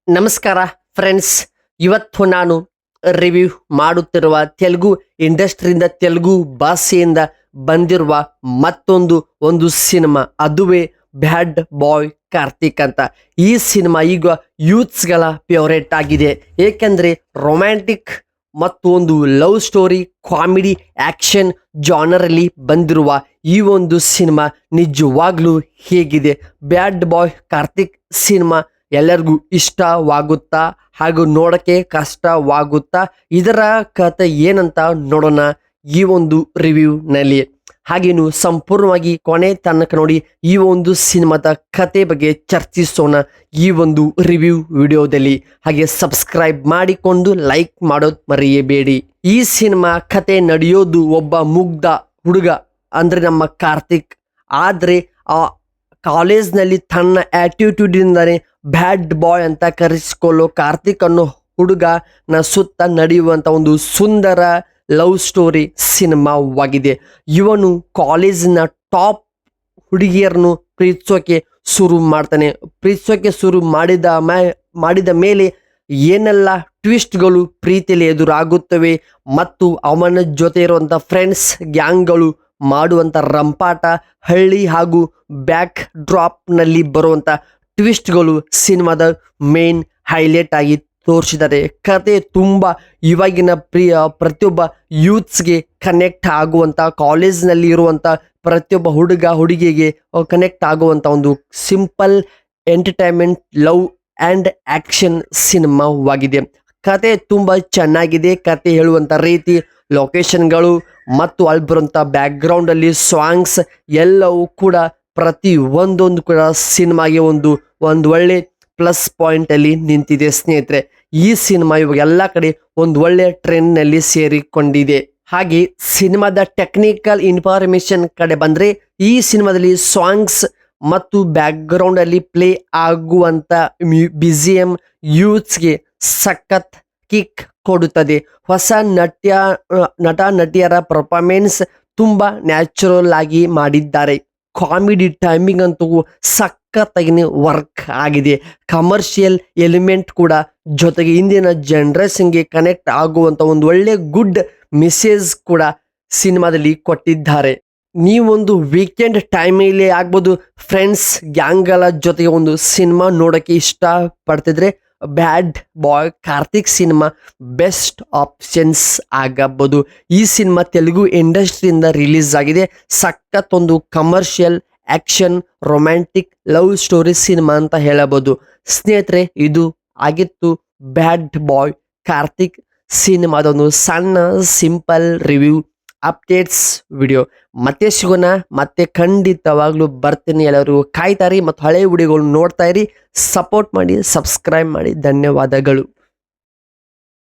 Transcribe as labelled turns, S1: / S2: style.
S1: ನಮಸ್ಕಾರ ಫ್ರೆಂಡ್ಸ್. ಇವತ್ತು ನಾನು ರಿವ್ಯೂ ಮಾಡುತ್ತಿರುವ ತೆಲುಗು ಇಂಡಸ್ಟ್ರಿಯಿಂದ, ತೆಲುಗು ಭಾಷೆಯಿಂದ ಬಂದಿರುವ ಒಂದು ಸಿನಿಮಾ, ಅದುವೇ ಬ್ಯಾಡ್ ಬಾಯ್ ಕಾರ್ತಿಕ್ ಅಂತ. ಈ ಸಿನಿಮಾ ಈಗ ಯೂತ್ಸ್ಗಳ ಫೇವರೇಟ್ ಆಗಿದೆ. ಏಕೆಂದರೆ ರೊಮ್ಯಾಂಟಿಕ್ ಮತ್ತು ಒಂದು ಲವ್ ಸ್ಟೋರಿ, ಕಾಮಿಡಿ, ಆ್ಯಕ್ಷನ್ ಜಾನರಲ್ಲಿ ಬಂದಿರುವ ಈ ಒಂದು ಸಿನಿಮಾ ನಿಜವಾಗ್ಲೂ ಹೇಗಿದೆ? ಬ್ಯಾಡ್ ಬಾಯ್ ಕಾರ್ತಿಕ್ ಸಿನಿಮಾ ಎಲ್ಲರಿಗೂ ಇಷ್ಟವಾಗುತ್ತಾ ಹಾಗೂ ನೋಡೋಕ್ಕೆ ಕಷ್ಟವಾಗುತ್ತಾ? ಇದರ ಕತೆ ಏನಂತ ನೋಡೋಣ ಈ ಒಂದು ರಿವ್ಯೂನಲ್ಲಿ. ಹಾಗೇನು ಸಂಪೂರ್ಣವಾಗಿ ಕೊನೆ ತನಕ ನೋಡಿ ಈ ಒಂದು ಸಿನಿಮಾದ ಕತೆ ಬಗ್ಗೆ ಚರ್ಚಿಸೋಣ ಈ ಒಂದು ರಿವ್ಯೂ ವಿಡಿಯೋದಲ್ಲಿ. ಹಾಗೆ ಸಬ್ಸ್ಕ್ರೈಬ್ ಮಾಡಿಕೊಂಡು ಲೈಕ್ ಮಾಡೋದು ಮರೆಯಬೇಡಿ. ಈ ಸಿನಿಮಾ ಕತೆ ನಡೆಯೋದು ಒಬ್ಬ ಮುಗ್ಧ ಹುಡುಗ, ಅಂದರೆ ನಮ್ಮ ಕಾರ್ತಿಕ್. ಆದರೆ ಆ ಕಾಲೇಜ್ನಲ್ಲಿ ತನ್ನ ಆ್ಯಟಿಟ್ಯೂಡಿಂದಲೇ ಬ್ಯಾಡ್ ಬಾಯ್ ಅಂತ ಕರೆಸಿಕೊಳ್ಳೋ ಕಾರ್ತಿಕ್ ಅನ್ನೋ ಹುಡುಗನ ಸುತ್ತ ನಡೆಯುವಂಥ ಒಂದು ಸುಂದರ ಲವ್ ಸ್ಟೋರಿ ಸಿನಿಮಾವಾಗಿದೆ. ಇವನು ಕಾಲೇಜಿನ ಟಾಪ್ ಹುಡುಗಿಯರನ್ನು ಪ್ರೀತಿಸೋಕೆ ಶುರು ಮಾಡ್ತಾನೆ. ಪ್ರೀತಿಸೋಕೆ ಶುರು ಮಾಡಿದ ಮೇಲೆ ಏನೆಲ್ಲ ಟ್ವಿಸ್ಟ್ಗಳು ಪ್ರೀತಿಯಲ್ಲಿ ಎದುರಾಗುತ್ತವೆ ಮತ್ತು ಅವನ ಜೊತೆ ಇರುವಂಥ ಫ್ರೆಂಡ್ಸ್ ಗ್ಯಾಂಗ್ಗಳು ಮಾಡುವಂಥ ರಂಪಾಟ, ಹಳ್ಳಿ ಹಾಗೂ ಬ್ಯಾಕ್ ಡ್ರಾಪ್ನಲ್ಲಿ ಬರುವಂಥ ಟ್ವಿಸ್ಟ್ಗಳು ಸಿನಿಮಾದ ಮೇನ್ ಹೈಲೈಟ್ ಆಗಿ ತೋರಿಸಿದ್ದಾರೆ. ಕತೆ ತುಂಬ ಇವಾಗಿನ ಪ್ರತಿಯೊಬ್ಬ ಯೂತ್ಸ್ಗೆ ಕನೆಕ್ಟ್ ಆಗುವಂಥ, ಕಾಲೇಜ್ನಲ್ಲಿ ಇರುವಂಥ ಪ್ರತಿಯೊಬ್ಬ ಹುಡುಗ ಹುಡುಗಿಗೆ ಕನೆಕ್ಟ್ ಆಗುವಂಥ ಒಂದು simple entertainment love and action ಸಿನಿಮಾವಾಗಿದೆ. ಕತೆ ತುಂಬ ಚೆನ್ನಾಗಿದೆ. ಕತೆ ಹೇಳುವಂಥ ರೀತಿ, ಲೊಕೇಶನ್ಗಳು ಮತ್ತು ಅಲ್ಲಿ ಬರುವಂಥ ಬ್ಯಾಕ್ಗ್ರೌಂಡಲ್ಲಿ ಸಾಂಗ್ಸ್ ಎಲ್ಲವೂ ಕೂಡ ಪ್ರತಿ ಒಂದೊಂದು ಕೂಡ ಸಿನಿಮಾಗೆ ಒಂದು ಒಳ್ಳೆ ಪ್ಲಸ್ ಪಾಯಿಂಟಲ್ಲಿ ನಿಂತಿದೆ ಸ್ನೇಹಿತರೆ. ಈ ಸಿನಿಮಾ ಇವಾಗ ಎಲ್ಲ ಕಡೆ ಒಂದು ಒಳ್ಳೆ ಟ್ರೆಂಡ್ನಲ್ಲಿ ಸೇರಿಕೊಂಡಿದೆ. ಹಾಗೆ ಸಿನಿಮಾದ ಟೆಕ್ನಿಕಲ್ ಇನ್ಫಾರ್ಮೇಶನ್ ಕಡೆ ಬಂದರೆ, ಈ ಸಿನಿಮಾದಲ್ಲಿ ಸಾಂಗ್ಸ್ ಮತ್ತು ಬ್ಯಾಕ್ಗ್ರೌಂಡಲ್ಲಿ ಪ್ಲೇ ಆಗುವಂಥ BGM ಯೂತ್ಸ್ಗೆ ಸಖತ್ ಕಿಕ್ ಕೊಡುತ್ತದೆ. ಹೊಸ ನಟ ನಟಿಯರ ಪರ್ಫಾರ್ಮೆನ್ಸ್ ತುಂಬ ನ್ಯಾಚುರಲ್ ಆಗಿ ಮಾಡಿದ್ದಾರೆ. ಕಾಮಿಡಿ ಟೈಮಿಂಗ್ ಅಂತೂ ಸಖತ್ತಾಗಿ ವರ್ಕ್ ಆಗಿದೆ. ಕಮರ್ಷಿಯಲ್ ಎಲಿಮೆಂಟ್ ಕೂಡ ಜೊತೆಗೆ ಇಂದಿನ ಜನ್ರೇಷನ್ಗೆ ಕನೆಕ್ಟ್ ಆಗುವಂಥ ಒಂದು ಒಳ್ಳೆ ಗುಡ್ ಮೆಸೇಜ್ ಕೂಡ ಸಿನಿಮಾದಲ್ಲಿ ಕೊಟ್ಟಿದ್ದಾರೆ. ನೀವೊಂದು ವೀಕೆಂಡ್ ಟೈಮಲ್ಲಿ ಆಗ್ಬೋದು ಫ್ರೆಂಡ್ಸ್ ಗ್ಯಾಂಗ್ಗಳ ಜೊತೆಗೆ ಒಂದು ಸಿನಿಮಾ ನೋಡೋಕ್ಕೆ ಇಷ್ಟಪಡ್ತಿದ್ರೆ ಬ್ಯಾಡ್ ಬಾಯ್ ಕಾರ್ತಿಕ್ ಸಿನಿಮಾ ಬೆಸ್ಟ್ ಆಪ್ಷನ್ಸ್ ಆಗಬಹುದು. ಈ ಸಿನಿಮಾ ತೆಲುಗು ಇಂಡಸ್ಟ್ರಿಯಿಂದ ರಿಲೀಸ್ ಆಗಿದೆ. ಸಖತ್ ಒಂದು commercial action romantic love story cinema ಅಂತ ಹೇಳಬಹುದು. ಸ್ನೇಹಿತರೆ, ಇದು ಆಗಿತ್ತು ಬ್ಯಾಡ್ ಬಾಯ್ ಕಾರ್ತಿಕ್ ಸಿನಿಮಾದ ಒಂದು ಸಣ್ಣ ಸಿಂಪಲ್ ರಿವ್ಯೂ ಅಪ್ಡೇಟ್ಸ್ ವಿಡಿಯೋ. ಮತ್ತೆ ಸಿಗೋಣ, ಮತ್ತೆ ಖಂಡಿತವಾಗ್ಲೂ ಬರ್ತೀನಿ. ಎಲ್ಲರೂ ಕಾಯ್ತಾರಿ ಮತ್ತು ಹಳೆ ವಿಡಿಯೋಗಳು ನೋಡ್ತಾ ಇರಿ, ಸಪೋರ್ಟ್ ಮಾಡಿ, ಸಬ್ಸ್ಕ್ರೈಬ್ ಮಾಡಿ. ಧನ್ಯವಾದಗಳು.